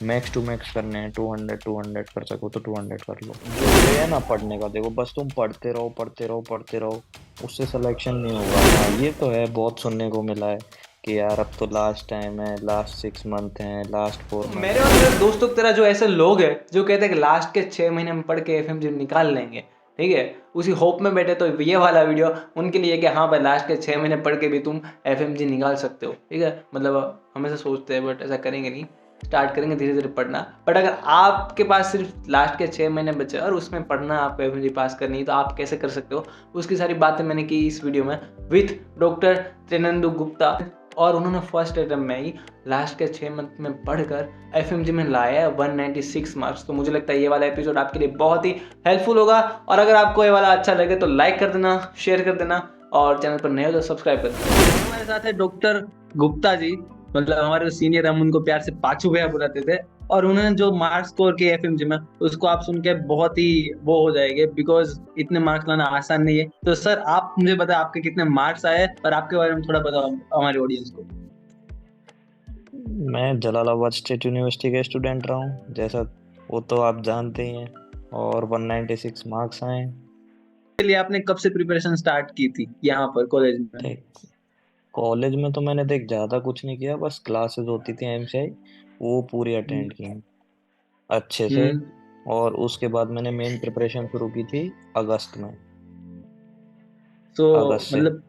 Max to max करने हैं, 200 कर सको तो 200 कर लो। जो ये है ना पढ़ने का, देखो बस तुम पढ़ते रहो पढ़ते रहो पढ़ते रहो, उससे सिलेक्शन नहीं होगा। हाँ ये तो है, बहुत सुनने को मिला है कि यार अब तो लास्ट टाइम है, लास्ट 6 मंथ है, लास्ट 4 मंथ मेरे और है। मेरे दोस्तों की तरह जो ऐसे लोग हैं जो कहते हैं कि लास्ट के 6 महीने में पढ़ के एफएमजी निकाल लेंगे, ठीक है, उसी होप में बैठे, तो ये वाला वीडियो उनके लिए कि हाँ भाई लास्ट के 6 महीने पढ़ के भी तुम एफएमजी निकाल सकते हो, ठीक है। मतलब हमेशा सोचते हैं बट ऐसा करेंगे नहीं, स्टार्ट करेंगे धीरे धीरे पढ़ना। बट अगर आपके पास सिर्फ लास्ट के 6 महीने बचे और उसमें पढ़ना, आपको एफएमजी पास करनी है, तो आप कैसे कर सकते हो, उसकी सारी बातें मैंने की इस वीडियो में विथ डॉक्टर त्रिनंदु गुप्ता। और उन्होंने फर्स्ट अटेम्प्ट में ही लास्ट के 6 मंथ में पढ़कर एफएमजी में लाया है 196 मार्क्स। तो मुझे लगता है ये वाला एपिसोड आपके लिए बहुत ही हेल्पफुल होगा। और अगर आपको ये वाला अच्छा लगे तो लाइक कर देना, शेयर कर देना, और चैनल पर नए हो तो सब्सक्राइब कर देना। हमारे साथ है डॉक्टर गुप्ता जी, मतलब हमारे सीनियर, हम उनको प्यार से पाचू भैया बुलाते थे। और उन्होंने जो मार्क्स स्कोर किए एफएमजी में, उसको आप सुन के बहुत ही वो हो जाएंगे, बिकॉज इतने मार्क्स लाना आसान नहीं है। तो सर आप मुझे बताएं आपके कितने मार्क्स आए, और आपके बारे में थोड़ा बताओ हमारे ऑडियंस को। मैं जलालाबाद स्टेट यूनिवर्सिटी का स्टूडेंट रहा हूँ, जैसा वो तो आप जानते ही हैं। और 196 मार्क्स आए। के लिए आपने कब से प्रिपरेशन स्टार्ट की थी यहाँ पर कॉलेज में? देख, कॉलेज में तो मैंने देख ज्यादा कुछ नहीं किया, बस क्लासेस होती थी एमसीआई, वो पूरी हम्म। अटेंड की अच्छे से। हम्म। और उसके बाद मैंने मेन प्रिपरेशन शुरू की थी अगस्त में। तो अगस्त से। मतलब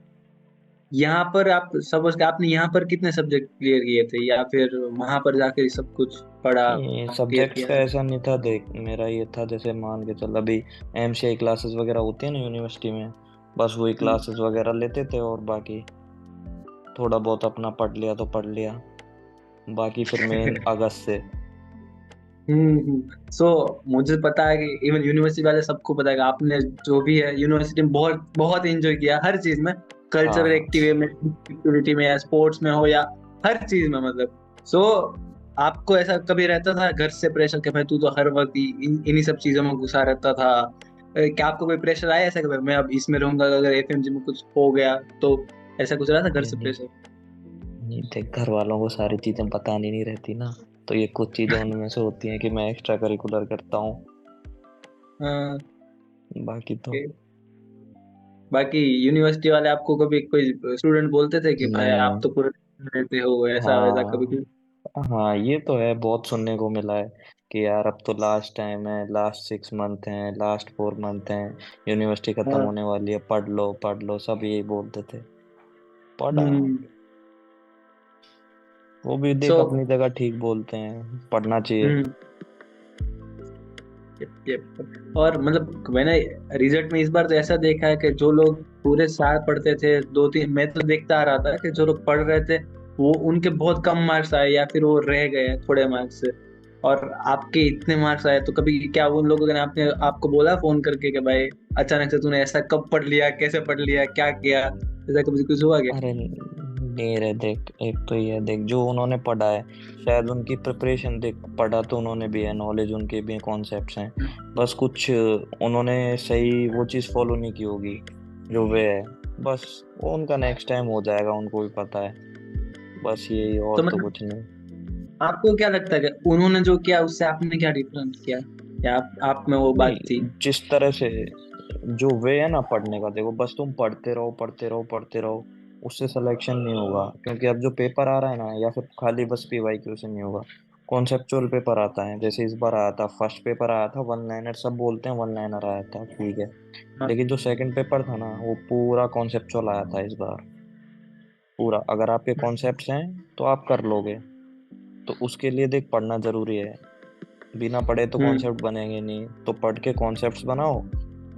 यहाँ पर आप सपोज कि आपने यहाँ पर कितने सब्जेक्ट क्लियर किए थे, या फिर वहां पर जाकर ही सब कुछ पढ़ा क्लियर सब्जेक्ट्स किया का था? ऐसा नहीं था, देख मेरा ये था, जैसे मान के चल अभी एमसीआई क्लासेस वगैरह होती है ना यूनिवर्सिटी में, बस वही हम्म। क्लासेस वगैरह लेते थे, और बाकी थोड़ा बहुत अपना पढ़ लिया तो पढ़ लिया, बाकी फिर मेन अगस्त से। सो मुझे पता है कि इवन यूनिवर्सिटी वाले सबको पता है कि आपने जो भी है यूनिवर्सिटी में बहुत बहुत एंजॉय किया हर चीज में, कल्चरल हाँ। एक्टिविटी में या स्पोर्ट्स में हो या हर चीज में, मतलब सो आपको ऐसा कभी रहता था घर से प्रेशर कि भाई तू तो हर वक्त इन्हीं सब चीजों में घुसा रहता था? क्या आपको कोई प्रेशर आया ऐसा कि भाई मैं अब इसमें रहूंगा, अगर एफएमजी में कुछ हो गया तो? ऐसा कुछ रहा था घर नहीं से नहीं प्रेशर? नहीं, देख घर वालों को सारी चीजें पता नहीं रहती ना, तो ये कुछ चीजें उनमें से होती हैं कि मैं एक्स्ट्रा करिकुलर करता हूँ, हाँ। बाकी तो okay। बाकी यूनिवर्सिटी वाले आपको कभी कोई स्टूडेंट बोलते थे कि भाई आप नहीं। तो पूरे रहते हो, ऐसा वैसा कभी हाँ कुछ? हाँ ये तो है, बहुत सुनने को मिला है कि यार अब तो लास्ट टाइम है, लास्ट 6 मंथ है, लास्ट 4 मंथ है, यूनिवर्सिटी खत्म हाँ। होने वाली है, पढ़ लो, सब यही बोलते थे। पढ़ा। हम्म। वो भी सो देख अपनी जगह ठीक बोलते हैं, पढ़ना चाहिए। हम्म। yep। और मतलब मैंने रिजल्ट में इस बार तो ऐसा देखा है कि जो लोग पूरे साल पढ़ते थे, दो तीन, मैं तो देखता आ रहा था कि जो लोग पढ़ रहे थे वो उनके बहुत कम मार्क्स आए या फिर वो रह गए थोड़े मार्क्स से। और आपके इतने मार्क्स आए, तो कभी क्या उन लोगों ने आपने आपको बोला फोन करके कि भाई अचानक से तूने ऐसा कब पढ़ लिया, कैसे पढ़ लिया, क्या किया, ऐसा कभी कुछ हुआ क्या? अरे नहीं रे, देख एक तो ये है, देख जो उन्होंने पढ़ा है, शायद उनकी प्रिपरेशन देख, पढ़ा तो उन्होंने भी है, नॉलेज उनके भी कॉन्सेप्ट्स हैं, बस कुछ उन्होंने सही वो चीज़ फॉलो नहीं की होगी जो वे है। बस वो उनका नेक्स्ट टाइम हो जाएगा, उनको भी पता है, बस यही, तो और तो मतलब कुछ नहीं। आपको क्या लगता है कि उन्होंने जो किया उससे आपने क्या डिफरेंट किया, या आप में वो बात थी? नहीं, जिस तरह से जो वे है ना पढ़ने का, देखो बस तुम पढ़ते रहो पढ़ते रहो पढ़ते रहो, उससे सिलेक्शन नहीं होगा, क्योंकि अब जो पेपर आ रहा है ना, या फिर खाली बस पीवाईक्यू से नहीं होगा, कॉन्सेप्चुअल पेपर आता है, जैसे इस बार आया था, फर्स्ट पेपर आया था वन लाइनर, सब बोलते हैं वन लाइनर आया था, ठीक है, हाँ। लेकिन जो सेकंड पेपर था ना, वो पूरा कॉन्सेप्चुअल आया था इस बार, पूरा। अगर आपके कॉन्सेप्ट्स हैं तो आप कर लोगे, तो उसके लिए देख पढ़ना जरूरी है, बिना पढ़े तो हम्म। कॉन्सेप्ट बनेंगे नहीं, तो पढ़ के कॉन्सेप्ट्स बनाओ।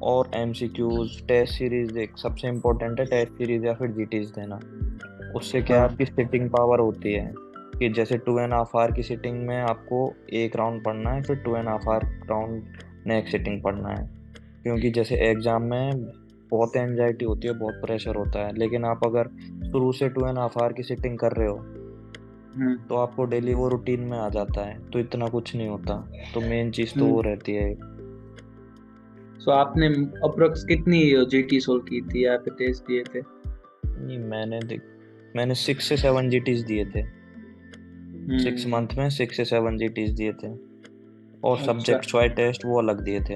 और एमसीक्यूज टेस्ट सीरीज देख, सबसे इम्पोर्टेंट है टेस्ट सीरीज या फिर जीटीज देना, उससे क्या है, हाँ। आपकी सिटिंग पावर होती है, कि जैसे 2.5 आवर की सिटिंग में आपको एक राउंड पढ़ना है, फिर 2.5 आवर राउंड नेक्स्ट सिटिंग पढ़ना है, क्योंकि जैसे एग्जाम में बहुत एंजाइटी होती है, बहुत प्रेशर होता है, लेकिन आप अगर शुरू से 2.5 आवर की सिटिंग कर रहे हो, हम्म। तो आपको डेली वो रूटीन में आ जाता है, तो इतना कुछ नहीं होता, तो मेन चीज़ तो वो हम्म। रहती है। सो आपने अप्रोक्स कितनी जीटी सोल्व की थी या फिर टेस्ट दिए थे? नहीं मैंने 6 से 7 जीटीज दिए थे। 6 मंथ में 6 से 7 GTs दिए थे, और अच्छा। सब्जेक्ट चॉइस टेस्ट वो अलग दिए थे।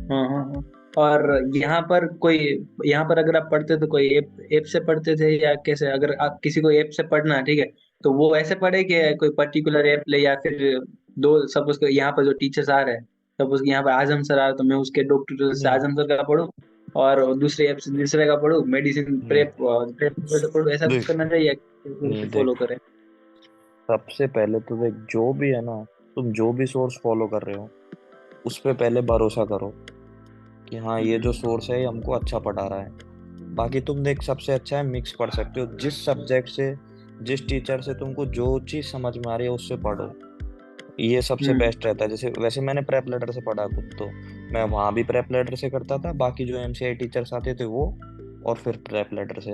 हाँ हाँ हाँ। और यहाँ पर कोई, यहाँ पर अगर आप पढ़ते तो कोई ऐप ऐप से पढ़ते थे या कैसे? अगर आप किसी को ऐप से पढ़ना है, ठीक है, तो वो ऐसे पढ़े कि कोई पर्टिकुलर ऐप ले, या फिर दो, सपोज यहाँ पर जो टीचर्स आ रहे हैं, सपोज यहाँ पर आजम सर आ रहे, तो मैं उसके डॉक्टर से नहीं आजम सर का पढ़ूँ, और दूसरे ऐप से दूसरे का पढ़ूँ, मेडिसिन नहीं प्रेप प्रेप से पढ़ूँ, ऐसा कुछ देख करना चाहिए या नहीं फॉलो देख, करें? सबसे पहले तो देख, जो भी है ना, तुम जो भी सोर्स फॉलो कर रहे हो उस पे पहले भरोसा करो कि हाँ ये जो सोर्स है ये हमको अच्छा पढ़ा रहा है। बाकी तुम देख, सबसे अच्छा है मिक्स पढ़ सकते हो, जिस सब्जेक्ट से, जिस टीचर से तुमको जो चीज समझ में आ रही है उससे पढ़ो, ये सबसे हम्म। बेस्ट रहता है। जैसे वैसे मैंने प्रेप लेटर से पढ़ा खुद तो, मैं वहां भी प्रेप लेटर से करता था, बाकी जो एमसीआई टीचर्स आते थे वो, और फिर प्रेप लेटर से।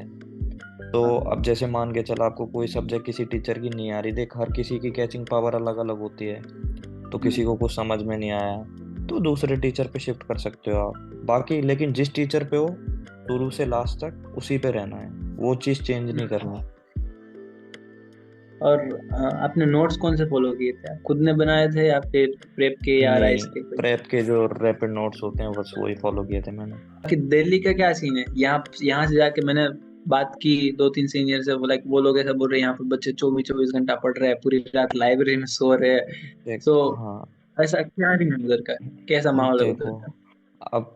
तो अब जैसे मान के चलो आपको कोई सब्जेक्ट किसी टीचर की नहीं आ रही, देख हर किसी की कैचिंग पावर अलग अलग होती है, तो किसी को कुछ समझ में नहीं आया तो दूसरे टीचर पे शिफ्ट कर सकते हो आप। बाकी लेकिन जिस टीचर पे हो शुरू से लास्ट तक उसी पे रहना है, वो चीज़ चेंज नहीं करना। और आपने नोट्स कौन से फॉलो किए थे? आप खुद ने बनाए थे या फिर प्रेप के या नहीं, राइस के कोई? प्रेप के जो रैपिड नोट्स होते हैं बस वही फॉलो किए थे मैंने। कि दिल्ली का क्या सीन है? यहाँ यहाँ से जाके मैंने बात की दो तीन सीनियर से, बोला वो लोग ऐसा बोल रहे हैं यहाँ पर बच्चे 24-24 घंटा पढ़ रहे हैं, पूरी रात लाइब्रेरी में सो रहे हैं। देख, तो हाँ, ऐसा क्या नहीं है उधर का? कैसा माहौल है उधर देखो, का? अब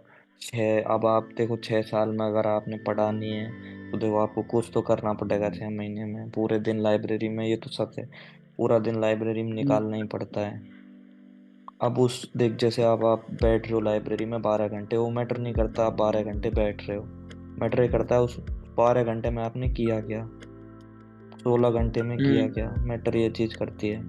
अब आप देखो, 6 साल में अगर आपने पढ़ा नहीं है तो देखो आपको कुछ तो करना पड़ेगा 6 महीने में, पूरे दिन लाइब्रेरी में, ये तो सच है, पूरा दिन लाइब्रेरी में हम्म, निकालना ही पड़ता है। अब उस देख, जैसे अब आप बैठ रहे हो लाइब्रेरी में 12 घंटे, वो मैटर नहीं करता आप 12 घंटे बैठ रहे हो, मैटर ये करता है उस 12 घंटे में आपने किया क्या, 16 घंटे में किया हम्म, क्या, मैटर ये चीज करती है।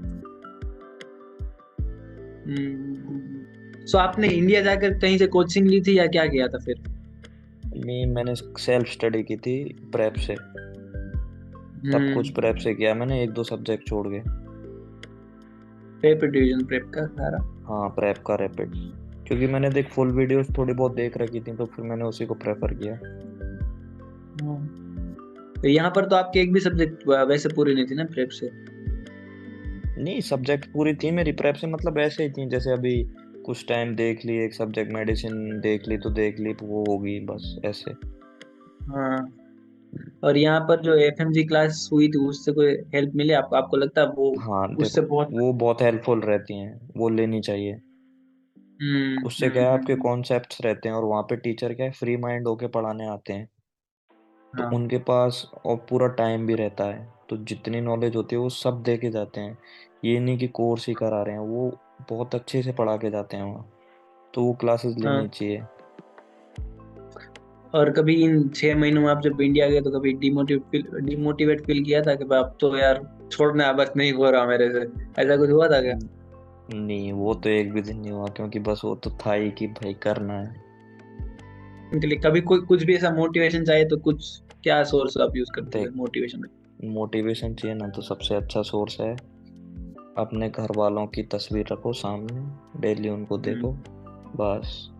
सो आपने इंडिया जाकर कहीं से कोचिंग ली थी या क्या किया था फिर? नहीं, मैंने सेल्फ स्टडी की थी प्रेप से, सब कुछ हम्म। प्रेप से किया मैंने, एक दो सब्जेक्ट छोड़ के। प्रेप डिवीजन प्रेप का सारा? हाँ, प्रेप का रैपिड, क्योंकि मैंने देख फुल वीडियोस थोड़ी बहुत देख रखी थी तो फिर मैंने उसी को प्रेफर किया। तो यहाँ पर तो आपके एक भी सब्जेक्ट वैसे पूरी नहीं थी ना प्रेप से? नहीं, सब्जेक्ट पूरी थी मेरी प्रेप से, मतलब ऐसे ही थी जैसे अभी कुछ टाइम देख ली एक सब्जेक्ट, मेडिसिन देख ली तो देख ली तो वो होगी बस ऐसे। हाँ। और यहाँ पर जो एफएमजी क्लास हुई थी, उससे कोई हेल्प मिली आपको? आपको लगता है वो हाँ उससे देखो, बहुत? वो बहुत हेल्पफुल रहती हैं, वो लेनी चाहिए। उससे क्या है, आपके हम्म। कॉन्सेप्ट्स रहते हैं, और वहाँ पे टीचर क्या है, फ्री माइंड होके पढ़ाने आते हैं, तो हाँ उनके पास और पूरा टाइम भी रहता है, तो जितनी नॉलेज होती है वो सब दे के जाते हैं, ये नहीं कि कोर्स ही करा रहे हैं, वो बहुत अच्छे से पढ़ा के जाते हैं वहाँ, तो वो क्लासेस लेनी हाँ। चाहिए। और कभी इन 6 महीनों में आप जब इंडिया गए तो कभी डिमोटिवेट फील किया था कि भाई अब तो यार छोड़ना है, बस नहीं हो रहा मेरे से? ऐसा कुछ हुआ था क्या? नहीं, वो तो एक भी दिन नहीं हुआ, क्योंकि बस वो तो था ही कि भाई करना है। उनके लिए कभी कोई कुछ भी ऐसा मोटिवेशन चाहिए तो कुछ, क्या सोर्स आप यूज करते थे देख, मोटिवेशन? मोटिवेशन चाहिए ना तो सबसे अच्छा सोर्स है, अपने घर वालों की तस्वीर रखो सामने, डेली उनको हम्म। देखो, बस।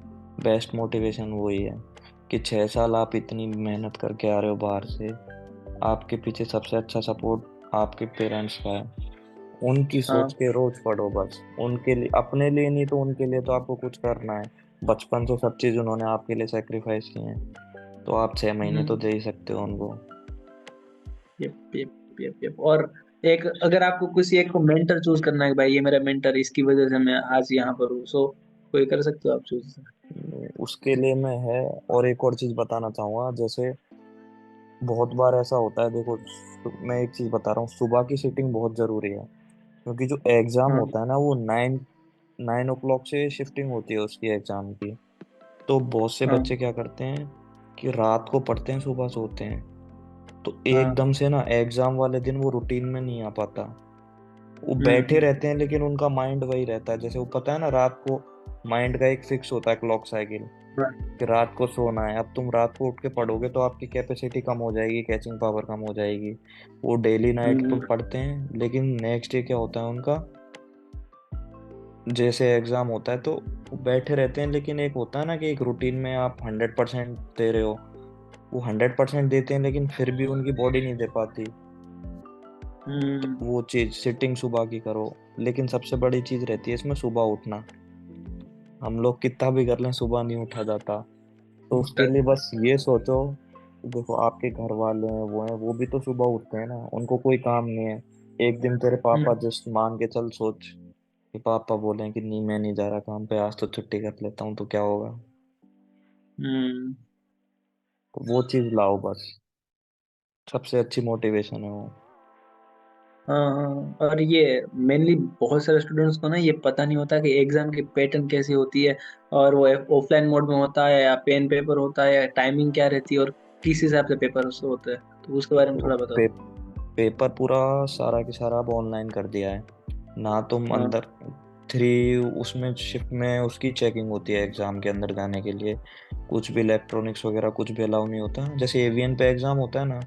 बेस्ट मोटिवेशन वही है कि 6 साल आप इतनी मेहनत करके आ रहे हो बाहर से, आपके पीछे सबसे अच्छा सपोर्ट आपके पेरेंट्स का है, उनकी सोच हाँ। के रोज पढ़ो बस, उनके लिए, अपने लिए नहीं तो उनके लिए तो आपको कुछ करना है। बचपन से सब चीज उन्होंने आपके लिए सेक्रीफाइस की है, तो आप 6 महीने तो हम्म। दे ही सकते हो उनको। Yup yup yup yup. और एक, अगर आपको किसी एक को मेंटर चूज करना है कि भाई ये मेरा मेंटर, इसकी वजह से मैं आज यहाँ पर हूँ, सो कोई कर सकते हो आप चूज? उसके लिए मैं है, और एक और चीज बताना चाहूंगा, जैसे बहुत बार ऐसा होता है, देखो मैं एक चीज बता रहा हूँ, सुबह की सीटिंग बहुत जरूरी है, क्योंकि जो एग्जाम हाँ होता है ना वो 9 9 o'clock से शिफ्टिंग होती है उसकी एग्जाम की, तो बहुत से हाँ बच्चे क्या करते हैं कि रात को पढ़ते हैं सुबह सोते हैं, तो हाँ। एकदम से ना एग्जाम वाले दिन वो रूटीन में नहीं आ पाता, वो बैठे हम्म। रहते हैं लेकिन उनका माइंड वही रहता है, जैसे वो पता है ना रात को माइंड का एक फिक्स होता है क्लॉक साइकिल, हाँ। कि रात को सोना है, अब तुम रात को उठ के पढ़ोगे तो आपकी कैपेसिटी कम हो जाएगी, कैचिंग पावर कम हो जाएगी। वो डेली नाइट हम्म। पर पढ़ते हैं लेकिन नेक्स्ट डे क्या होता है उनका, जैसे एग्जाम होता है तो वो बैठे रहते हैं, लेकिन एक होता है ना कि एक रूटीन में आप 100% दे रहे हो, वो 100% देते हैं लेकिन फिर भी उनकी बॉडी नहीं दे पाती, वो चीज सिटिंग सुबह की करो। लेकिन सबसे बड़ी चीज रहती है इसमें सुबह उठना। हम लोग कितना भी कर लें, सुबह नहीं उठा जाता। तो उसके लिए बस ये सोचो, देखो आपके घर वाले हैं, वो भी तो सुबह उठते हैं ना, उनको कोई काम नहीं है। एक दिन तेरे पापा जस्ट मान के चल, सोच कि पापा बोले कि नहीं मैं नहीं जा रहा काम पे, आज तो छुट्टी कर लेता हूँ, तो क्या होगा। हम्म। तो वो चीज लाओ बस, सबसे अच्छी मोटिवेशन है वो। हाँ हाँ, और ये मेनली बहुत सारे स्टूडेंट्स को ना ये पता नहीं होता कि एग्जाम की पैटर्न कैसी होती है, और वो ऑफलाइन मोड में होता है या पेन पेपर होता है, या टाइमिंग क्या रहती है, और किस हिसाब से पेपर होते हैं, तो उसके बारे में देखो थोड़ा बता पे, दो। पेपर पूरा सारा की सारा अब ऑनलाइन कर दिया है ना। तुम हाँ अंदर थ्री उसमें शिफ्ट में उसकी चेकिंग होती है एग्जाम के अंदर जाने के लिए। कुछ भी इलेक्ट्रॉनिक्स वगैरह कुछ भी अलाउ नहीं होता, जैसे एवीएन पे एग्जाम होता है ना,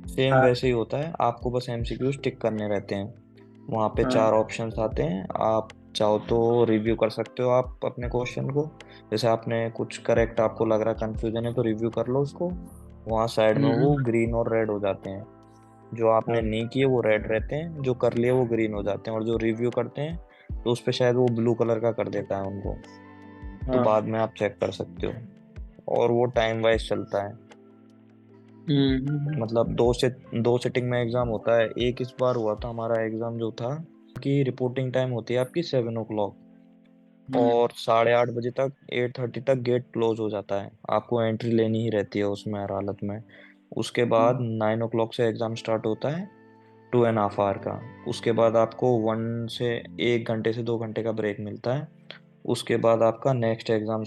सेम हाँ वैसे ही होता है। आपको बस एमसीक्यू टिक करने रहते हैं। वहाँ पे हाँ। 4 ऑप्शंस आते हैं, आप चाहो तो रिव्यू कर सकते हो आप अपने क्वेश्चन को। जैसे आपने कुछ करेक्ट आपको लग रहा है, कंफ्यूजन है, तो रिव्यू कर लो उसको। वहाँ साइड में वो हम्म। ग्रीन और रेड हो जाते हैं। जो आपने हाँ नहीं किए वो रेड रहते हैं, जो कर लिए वो ग्रीन हो जाते हैं। और जो रिव्यू करते हैं तो उस पे शायद वो ब्लू कलर का कर देता है उनको। तो हाँ। बाद में आप चेक कर सकते हो। और वो टाइम वाइज चलता है। हम्म। मतलब दो सिटिंग में एग्जाम होता है। एक इस बार हुआ था हमारा एग्जाम जो था, कि रिपोर्टिंग टाइम होती है आपकी 7 o'clock, हम्म। और 8:30 बजे तक, 8:30 तक गेट क्लोज हो जाता है। आपको एंट्री लेनी ही रहती है उसमें हर हालत में। उसके बाद 9 o'clock से एग्जाम स्टार्ट होता है, 2.5 आवर का। उसके बाद आपको 1 से 2 घंटे का ब्रेक मिलता है। उसके बाद आपका नेक्स्ट एग्जाम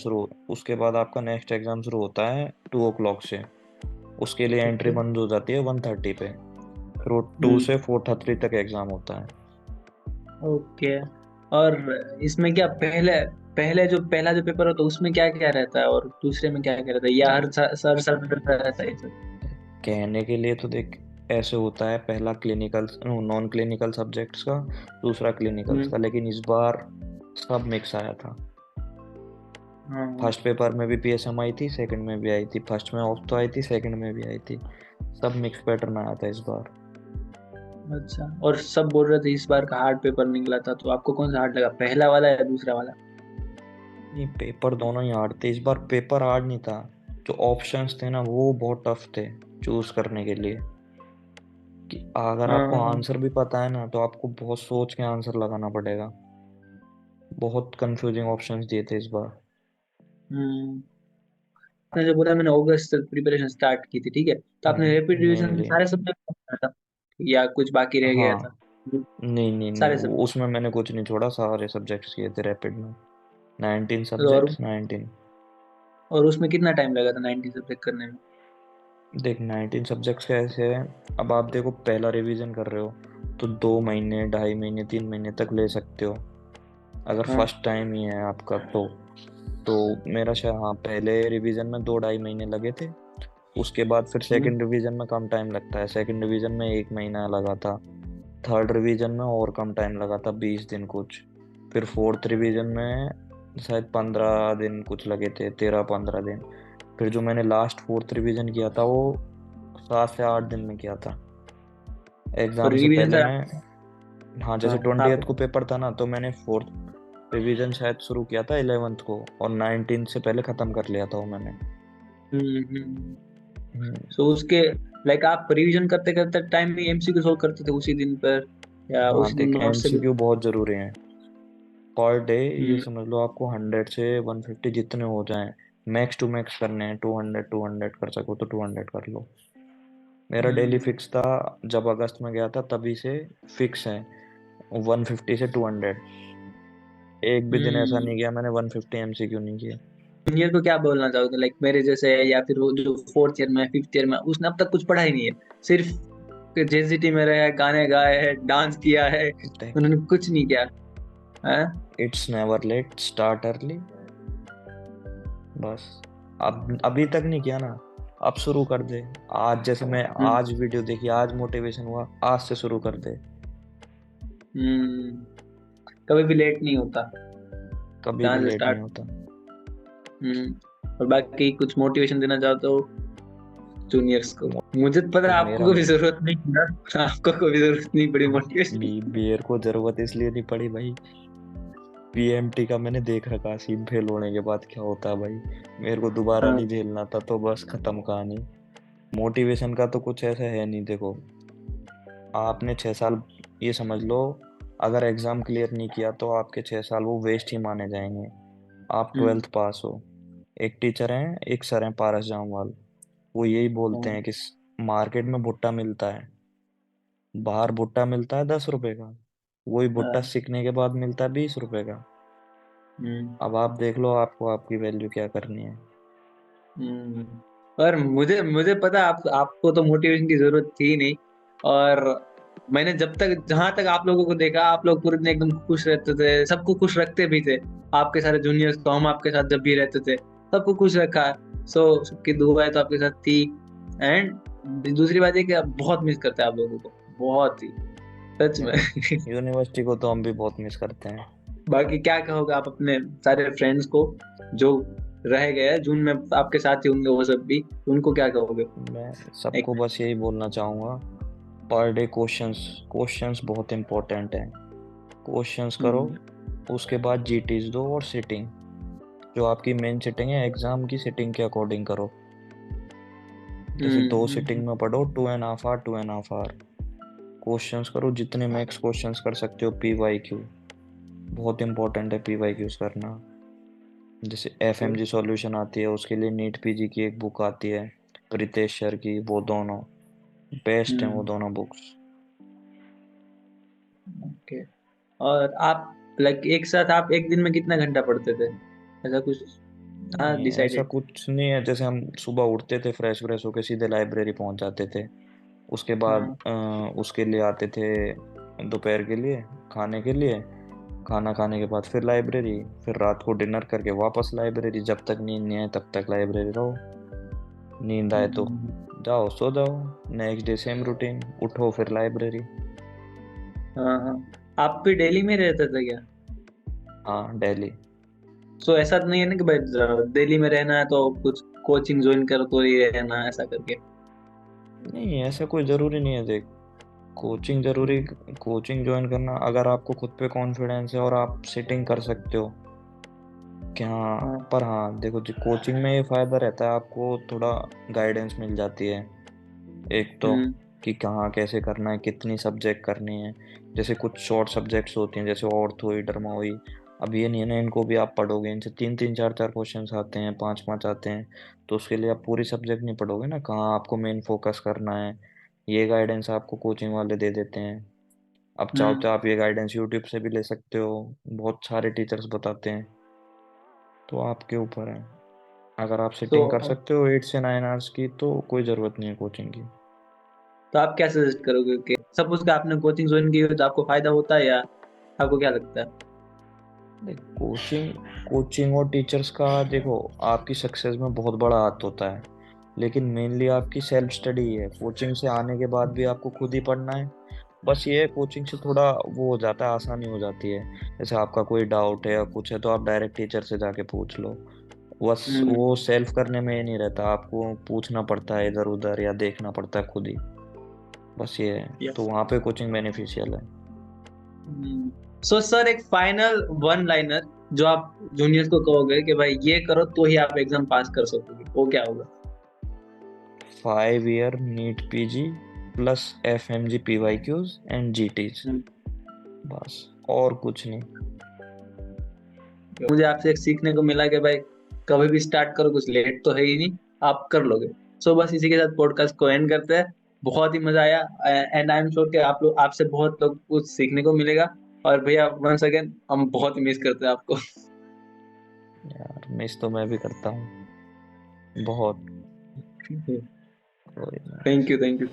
शुरू होता है 2 o'clock से। उसके लिए एंट्री ओके। बंद हो जाती है 1:30 पे। फिर वो 2 से 4:30 तक एग्जाम होता है। ओके। और इसमें क्या पहले पहले जो पहला जो पेपर होता है उसमें क्या क्या रहता है, और दूसरे में क्या क्या रहता है, या हर सर साल बदलता रहता है ये सब? कहने के लिए तो देख, ऐसे होता है, पहला क्लिनिकल नॉन क्लिनिकल सब्जेक्ट्स का, दूसरा क्लिनिकल्स हम्म। का, लेकिन इस बार सब मिक्स आया था। हाँ। फर्स्ट पेपर में भी पीएसएम आई थी, सेकंड में भी आई थी। फर्स्ट में ऑफ तो आई थी, सेकंड में भी आई थी। सब मिक्स पैटर्न आया था इस बार। अच्छा, और सब बोल रहे थे इस बार का हार्ड पेपर निकला था, तो आपको कौन सा हार्ड लगा, पहला वाला या दूसरा वाला? नहीं, पेपर दोनों ही हार्ड थे इस बार। पेपर हार्ड नहीं था, जो ऑप्शंस थे ना वो बहुत टफ थे चूज करने के लिए। कि अगर आपको हाँ। आंसर भी पता है ना, तो आपको बहुत सोच के आंसर लगाना पड़ेगा। बहुत कंफ्यूजिंग ऑप्शंस दिए थे इस बार। हम्म। मैंने जो बोला, मैंने अगस्त से प्रिपरेशन स्टार्ट की थी, ठीक है, तो आपने रैपिड रिवीजन में मेनली, सारे सब्जेक्ट पढ़ा था या कुछ बाकी रह गया था? हाँ। नहीं नहीं नहीं, सारे सब्जेक्ट। उसमें मैंने कुछ नहीं छोड़ा, सारे सब्जेक्ट्स किए थे रैपिड में। 19 और सब्जेक्ट्स, 19। और उसमें कितना टाइम लगा था 90 सब्जेक्ट करने में? देख 19 सब्जेक्ट्स कैसे है। अब आप देखो, पहला रिवीजन कर रहे हो तो 2 महीने, 2.5 महीने, 3 महीने तक ले सकते हो, अगर हाँ। फर्स्ट टाइम ही है आपका तो मेरा शायद, हाँ, पहले रिवीजन में 2-2.5 महीने लगे थे। उसके बाद फिर हम्म। सेकंड रिवीजन में कम टाइम लगता है, सेकंड रिवीजन में 1 महीना लगा था। थर्ड रिवीजन में और कम टाइम लगा था, 20 दिन कुछ। फिर फोर्थ रिवीजन में शायद 15 दिन कुछ लगे थे, 13-15 दिन। फिर जो मैंने लास्ट फोर्थ रिवीजन किया था वो 7 से 8 दिन में किया था, और एग्जाम से रिवीजन पहले सर? मैं। हाँ, हाँ जैसे हाँ। 20th को पेपर था ना, तो मैंने फोर्थ रिवीजन शायद शुरू किया था 11th को, और 19 से पहले खत्म कर लिया था वो मैंने। हम्म। हम्म, सो उसके लाइक आप रिवीजन करते करते टाइम में एमसीक्यू सॉल्व करते थे उसी दिन पर, या हाँ उसी दिन देख, नोट से भी? एमसीक्यू बहुत जरूरी है। पर डे ये हम्म। समझ लो, आपको 100 से 150 जितने हो जाएं, मैक्स टू मैक्स करने हैं। 200 कर सको तो 200 कर लो। मेरा डेली हम्म। फिक्स था, जब अगस्त में गया था तभी से फिक्स है, 150 से 200। एक भी दिन ऐसा हम्म। नहीं गया मैंने 150 एमसीक्यू नहीं किए। जूनियर को क्या बोलना चाहोगे, लाइक मेरे जैसे है, या फिर वो जो फोर्थ ईयर में फिफ्थ ईयर में, उसने अब तक कुछ पढ़ा ही नहीं है, सिर्फ जेसीटी में रहा है, गाने गाए हैं, डांस किया है, उन्होंने कुछ नहीं किया है? It's never late, start early. बस, अब अभी तक नहीं किया ना, अब शुरू कर दे। आज जैसे मैं हम्म। आज वीडियो देखी, आज मोटिवेशन हुआ, आज से शुरू कर दे। हम्म। कभी भी लेट नहीं होता, कभी भी जहाँ से लेट नहीं स्टार्ट। होता। और बाकी कुछ मोटिवेशन देना चाहते हो? जूनियर्स को? मुझे तो पता है आपको मेरा कोई जरूरत नहीं पड़ा, आपको कोई जरूरत नहीं पड़ी मोटिवेशन। मेरे को जरूरत इसलिए नहीं पड़ी भाई, पीएमटी का मैंने देख रखा सीन, फेल होने के बाद क्या होता है भाई, मेरे को दोबारा हाँ। नहीं झेलना था, तो बस खत्म कहानी। मोटिवेशन का तो कुछ ऐसा है नहीं, देखो आपने 6 साल, ये समझ लो, अगर एग्जाम क्लियर नहीं किया तो आपके 6 साल वो वेस्ट ही माने जाएंगे। आप हम्म। 12th पास हो। एक टीचर हैं, एक सर हैं पारस जामवाल, वो यही बोलते हाँ। हैं कि मार्केट में भुट्टा मिलता है, बाहर भुट्टा मिलता है 10 रुपए का, वही भुट्टा हाँ। सीखने के बाद मिलता है 20 रुपए का। हम्म। अब आप देख लो आपको आपकी वैल्यू क्या करनी है। हम्म। और मुझे मुझे पता है, आप आपको तो मोटिवेशन की जरूरत थी ही नहीं। और मैंने जब तक जहां तक आप लोगों को देखा, आप लोग पूरे दिन एकदम खुश रहते थे, सबको खुश रखते भी थे। आपके सारे जूनियर्स को, हम आपके साथ जब भी रहते थे, सबको खुश रखा है। सो सबकी दुआएं तो आपके साथ थी। एंड दूसरी बात है कि आप बहुत मिस करते हैं आप लोगों को, बहुत ही, सच में। यूनिवर्सिटी को तो हम भी बहुत मिस करते हैं। बाकी क्या कहोगे आप अपने सारे फ्रेंड्स को जो रह गए जून में, आपके साथ ही होंगे वो सब भी, उनको क्या कहोगे? मैं सबको एक। बस यही बोलना चाहूँगा, पर डे क्वेश्चंस, क्वेश्चंस बहुत इंपॉर्टेंट है। क्वेश्चंस करो, हम्म। उसके बाद जीटीज दो, और सिटिंग, जो आपकी मेन सिटिंग है एग्जाम की सिटिंग के अकॉर्डिंग करो। जैसे दो हम्म। सिटिंग में पढ़ो, 2.5 आवर 2.5 आवर, क्वेश्चंस करो जितने मैक्स क्वेश्चंस कर सकते हो। पीवाईक्यू बहुत इंपॉर्टेंट है, पीवाईक्यूज करना। जैसे एफएमजी सॉल्यूशन आती है, उसके लिए नीट पीजी की एक बुक आती है, प्रीतेश सर की, वो दोनों बेस्ट हैं, वो हम्म। दोनों बुक्स। ओके। और आप लाइक एक साथ आप एक दिन में कितना घंटा पढ़ते थे, ऐसा कुछ था नहीं ऐसा डिसाइडेड? कुछ नहीं है, जैसे हम सुबह उठते थे, फ्रेश फ्रेश होके सीधे लाइब्रेरी पहुंच जाते थे। उसके बाद हाँ। उसके लिए आते थे दोपहर के लिए, खाने के लिए, खाना खाने के बाद फिर लाइब्रेरी, फिर रात को डिनर करके वापस लाइब्रेरी, जब तक नींद नहीं आए तब तक लाइब्रेरी रहो, नींद आए तो हम्म। जाओ सो जाओ, नेक्स्ट डे सेम रूटीन, उठो फिर लाइब्रेरी। हाँ हाँ। आप भी दिल्ली में रहते थे क्या? हाँ दिल्ली। सो ऐसा तो नहीं है ना कि भाई दिल्ली में रहना है तो कुछ कोचिंग ज्वाइन करो तो ही रहना है, ऐसा करके? नहीं ऐसा कोई ज़रूरी नहीं है, देख कोचिंग ज़रूरी, हम्म। कोचिंग ज्वाइन करना अगर आपको खुद पे कॉन्फिडेंस है और आप सिटिंग कर सकते हो कि हाँ, हाँ। पर हाँ देखो जी, कोचिंग में ये फ़ायदा रहता है, आपको थोड़ा गाइडेंस मिल जाती है। एक तो हम्म। कि कहाँ कैसे करना है, कितनी सब्जेक्ट करनी है। जैसे कुछ शॉर्ट सब्जेक्ट्स होती हैं, जैसे ऑर्थो हुई, डर्मा हुई, अब ये नहीं है ना इनको भी आप पढ़ोगे, इनसे 3 3 4 4 क्वेश्चंस आते हैं, 5 5 आते हैं, तो उसके लिए आप पूरी सब्जेक्ट नहीं पढ़ोगे ना, कहाँ आपको मेन फोकस करना है, ये गाइडेंस आपको कोचिंग वाले दे देते हैं। अब चाहो हम्म। तो आप ये गाइडेंस यूट्यूब से भी ले सकते हो, बहुत सारे टीचर्स बताते हैं, तो आपके ऊपर है। अगर आप सो सिटिंग कर सकते हो 8 से 9 आवर्स की, तो कोई ज़रूरत नहीं है कोचिंग की। तो आप क्या सजेस्ट करोगे कि सपोज का आपने कोचिंग ज्वाइन की हो तो आपको फायदा होता है, या आपको क्या लगता है? देख कोचिंग, कोचिंग और टीचर्स का देखो आपकी सक्सेस में बहुत बड़ा हाथ होता है, लेकिन मेनली आपकी सेल्फ स्टडी है। कोचिंग से आने के बाद भी आपको खुद ही पढ़ना है। बस ये है कोचिंग से थोड़ा वो हो जाता है, आसानी हो जाती है। जैसे आपका कोई डाउट है या कुछ है तो आप डायरेक्ट टीचर से जाके पूछ लो। बस हम्म। वो सेल्फ करने में ये नहीं रहता, आपको पूछना पड़ता है इधर उधर या देखना पड़ता है खुद ही। बस ये है, तो वहाँ पे कोचिंग बेनिफिशियल है। सो सर एक फाइनल वन लाइनर जो आप जूनियर्स को कहोगे कि भाई ये करो तो ही आप एग्जाम पास कर सकोगे, वो क्या होगा? 5 year NEET PG plus FMG PYQs and GTs, hmm. बस और कुछ नहीं। मुझे आपसे एक सीखने को मिला कि भाई कभी भी स्टार्ट करो, कुछ लेट तो है ही नहीं, आप कर लोगे। सो बस इसी के साथ पॉडकास्ट को एंड करते हैं। बहुत ही मजा आया, एंड आई एम श्योर कि आप लोग, आपसे बहुत लोग कुछ सीखने को मिलेगा। और भैया वंस अगेन हम बहुत मिस करते हैं आपको। यार मिस तो मैं भी करता हूँ बहुत। कोई ना। Thank you, thank you.